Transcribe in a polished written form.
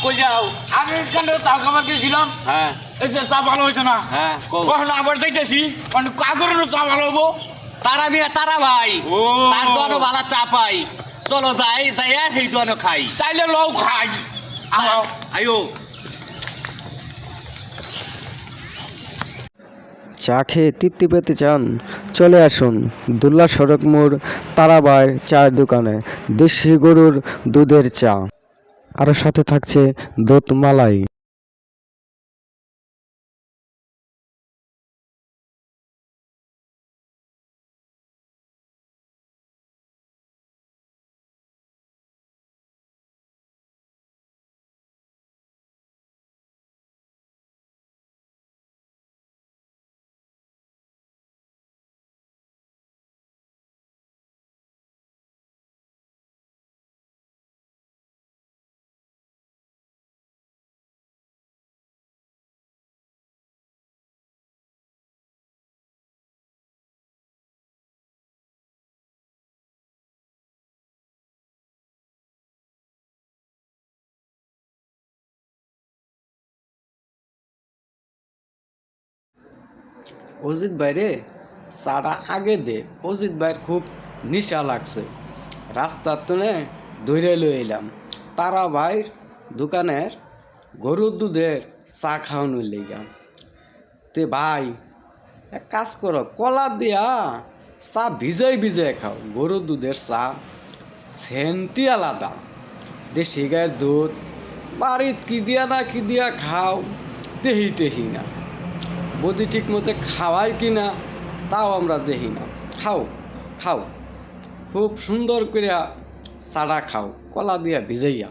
কই যাও? আমি এখানে চা খাবার গেছিলাম। হ্যাঁ এই যে চা ভালো হয়েছে না, হ্যাঁ কখন আবার যাইতেছি কাগরের চা ভালো হবো। তারা মিয়া তারা ভাই ও তার দোকানে ভালো চা পাই, চলো যাই যাই আর সেই দোকানে খাই। তাইলে লও খাই। আও। আয়ো চা খেয়ে তৃপ্তি পেতে চান? চলে আসুন দুল্লা সড়ক মোড় তারাবাইয়ের চায়ের দোকানে। দেশি গরুর দুধের চা, আর সাথে থাকছে দুধ মালাই। অজিত ভাইরে চাটা আগে দে, অজিত ভাইয়ের খুব নিশা লাগছে। রাস্তার তনে ধরে লই এলাম তারা ভাইয়ের দোকানের গরুর দুধের চা খাওয়ানোর লেগা। তে ভাই এক কাজ করো, কলা দিয়া চা ভিজাই ভিজাই খাও। গরুর দুধের চা সেন্টি আলাদা। দেশি গায়ের দুধ বাড়িত কি দিয়া না কি দিয়া খাও দেহি টেহি না, বদি ঠিক মতো খাওয়াই কিনা তাও আমরা দেখি না। খাও খাও, খুব সুন্দর করে চাটা খাও কলা দিয়া ভিজাইয়া।